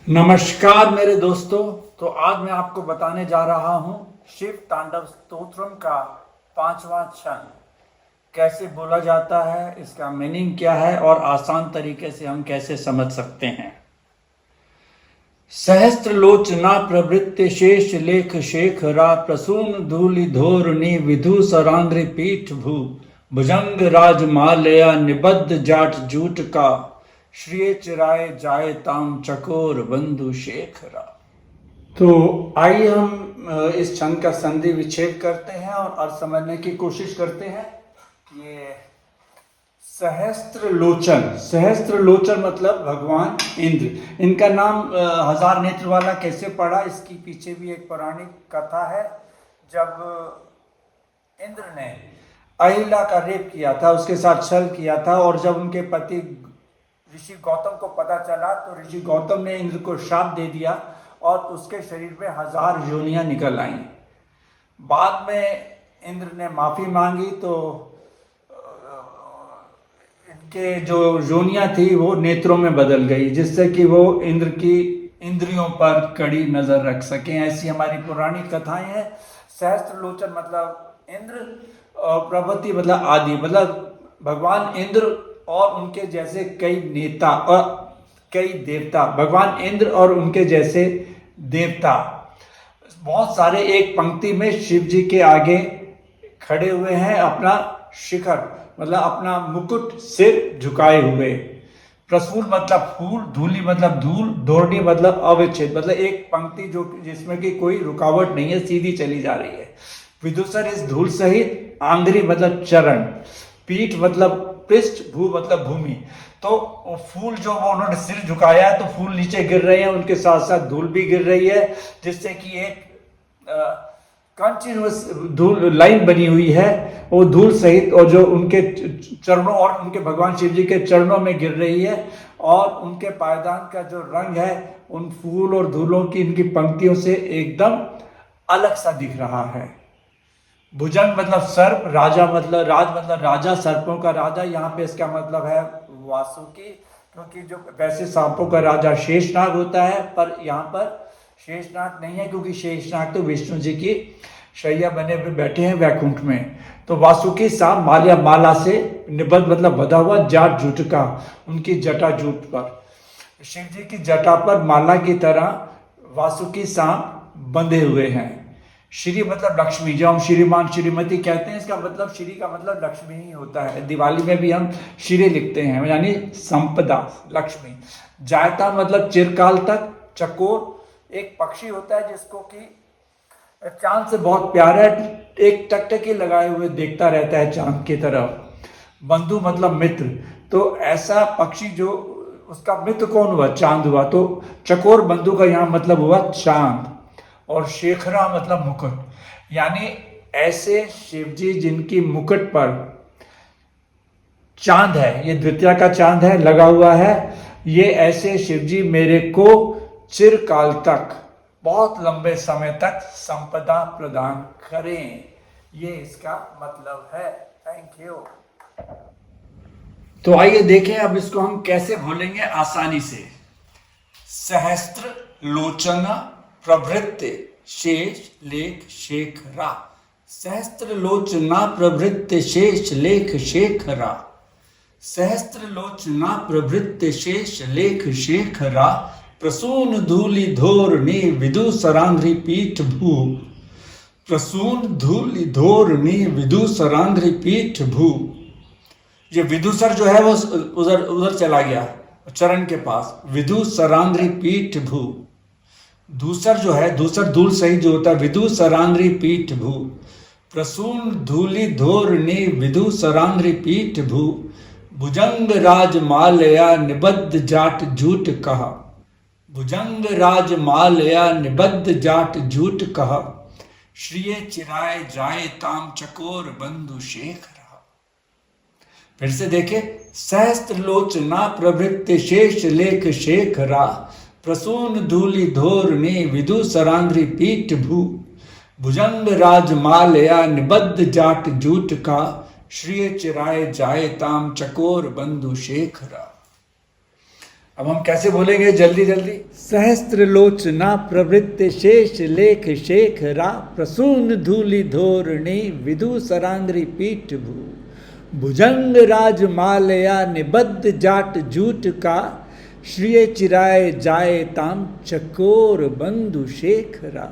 नमस्कार मेरे दोस्तों। तो आज मैं आपको बताने जा रहा हूँ शिव तांडव स्तोत्रम का 5वां छंद कैसे बोला जाता है, इसका मीनिंग क्या है और आसान तरीके से हम कैसे समझ सकते हैं। सहस्त्रलोचना प्रवृत्ति शेष लेख शेखरा प्रसून धूलि धोरणी विधु सरांध्रि पीठ भू भुजंग राजमालया निबद्ध जाट जूट का श्रिय चिराए जाए ताम चकोर बंधु शेखरा। तो आइए हम इस छंद का संधि विच्छेद करते हैं और अर्थ समझने की कोशिश करते हैं। ये सहस्त्र लोचन मतलब भगवान इंद्र। इनका नाम हजार नेत्र वाला कैसे पड़ा, इसकी पीछे भी एक पौराणिक कथा है। जब इंद्र ने अहिल्या का रेप किया था, उसके साथ छल किया था, और जब उनके पति ऋषि गौतम को पता चला तो ऋषि गौतम ने इंद्र को शाप दे दिया और उसके शरीर में 1000 योनियां निकल आईं। बाद में इंद्र ने माफी मांगी तो इनके जो योनियां थी वो नेत्रों में बदल गई, जिससे कि वो इंद्र की इंद्रियों पर कड़ी नजर रख सकें। ऐसी हमारी पौराणिक कथाएं हैं। सहस्त्रलोचन मतलब इंद्र, प्रभृति मतलब आदि, मतलब भगवान इंद्र और उनके जैसे कई नेता और कई देवता। भगवान इंद्र और उनके जैसे देवता बहुत सारे एक पंक्ति में शिव जी के आगे खड़े हुए हैं, अपना शिखर मतलब अपना मुकुट सिर झुकाए हुए। प्रसून मतलब फूल, धूलि मतलब धूल, धोरणी मतलब अविच्छेद मतलब एक पंक्ति जो जिसमें कि कोई रुकावट नहीं है, सीधी चली जा रही है। विदुषर इस धूल सहित, आंध्री मतलब चरण, पीठ मतलब पृष्ठ, भू मतलब भूमि। तो फूल जो वो उन्होंने सिर झुकाया है तो फूल नीचे गिर रहे हैं, उनके साथ साथ धूल भी गिर रही है, जिससे कि एक कंटिन्यूअस धूल लाइन बनी हुई है वो धूल सहित, और जो उनके चरणों और उनके भगवान शिव जी के चरणों में गिर रही है। और उनके पायदान का जो रंग है उन फूल और धूलों की इनकी पंक्तियों से एकदम अलग सा दिख रहा है। भुजंग मतलब सर्प, राज मतलब राजा, सर्पों का राजा। यहाँ पे इसका मतलब है वासुकी, क्योंकि जो वैसे सांपों का राजा शेषनाग होता है, पर यहाँ पर शेषनाग नहीं है, क्योंकि शेषनाग तो विष्णु जी की शैया बने हुए बैठे हैं वैकुंठ में। तो वासुकी सांप माला से निबद्ध मतलब बधा हुआ, जाट जूट का, उनकी जटा जूट पर, शिव जी की जटा पर माला की तरह वासुकी सांप बंधे हुए हैं। श्री मतलब लक्ष्मी, जो हम श्रीमान श्रीमती कहते हैं, इसका मतलब श्री का मतलब लक्ष्मी ही होता है। दिवाली में भी हम श्री लिखते हैं, यानी संपदा, लक्ष्मी। जायता मतलब चिरकाल तक। चकोर एक पक्षी होता है जिसको कि चांद से बहुत प्यार है, एक टकटकी लगाए हुए देखता रहता है चांद की तरफ। बंधु मतलब मित्र, तो ऐसा पक्षी जो उसका मित्र कौन हुआ, चांद हुआ, तो चकोर बंधु का यहाँ मतलब हुआ चांद। और शेखरा मतलब मुकुट, यानी ऐसे शिवजी जिनकी मुकुट पर चांद है, ये द्वितीया का चांद है लगा हुआ है, ये ऐसे शिवजी मेरे को चिरकाल तक, बहुत लंबे समय तक संपदा प्रदान करें। ये इसका मतलब है। Thank you. तो आइए देखें अब इसको हम कैसे बोलेंगे आसानी से। सहस्त्र लोचना प्रवृत्ति शेष लेख शेखरा। सहस्त्र लोचना प्रवृत्ति शेष लेख शेखरा। सहस्त्र लोचना प्रवृत्ति शेष लेख शेखरा प्रसून धूलि धोरणी विदु सरांध्रि पीठ भू। प्रसून धूलि धोरणी विदु सरांध्रि पीठ भू। ये विदुसर जो है वो उधर चला गया चरण के पास, विदु सरांध्रि पीठ भू। दूसर जो है, दूसर धूल सही जो होता है, विदु सरांध्रि पीठ भू। प्रसून धूलि धोरणी विदु सरांध्रि पीठ भू। भुजंग राजमालया निबद्ध जाट जूट कहा। भुजंग राजमालया निबद्ध जाट जूट कहा। श्रिय चिराए जाए ताम चकोर बंधु शेखरा। फिर से देखे। सहस्त्र लोचना प्रवृत्ति शेष लेख शेखरा प्रसून धूलि धोरणी विदु सरांध्रि पीठ भू। भुजंग राजमालया निबद्ध जाट जूट का श्रिय चिराए जाए ताम चकोर बंधु शेखरा। अब हम कैसे बोलेंगे जल्दी जल्दी? सहस्त्र लोचना प्रवृत्त शेष लेख शेखरा प्रसून धूलि धोरणी विदु सरांग्री पीठ भू भुजंग राजमालया निबद्ध जाट जूट का श्रिय चिराय जाए ताम चकोर बंधु शेखरा।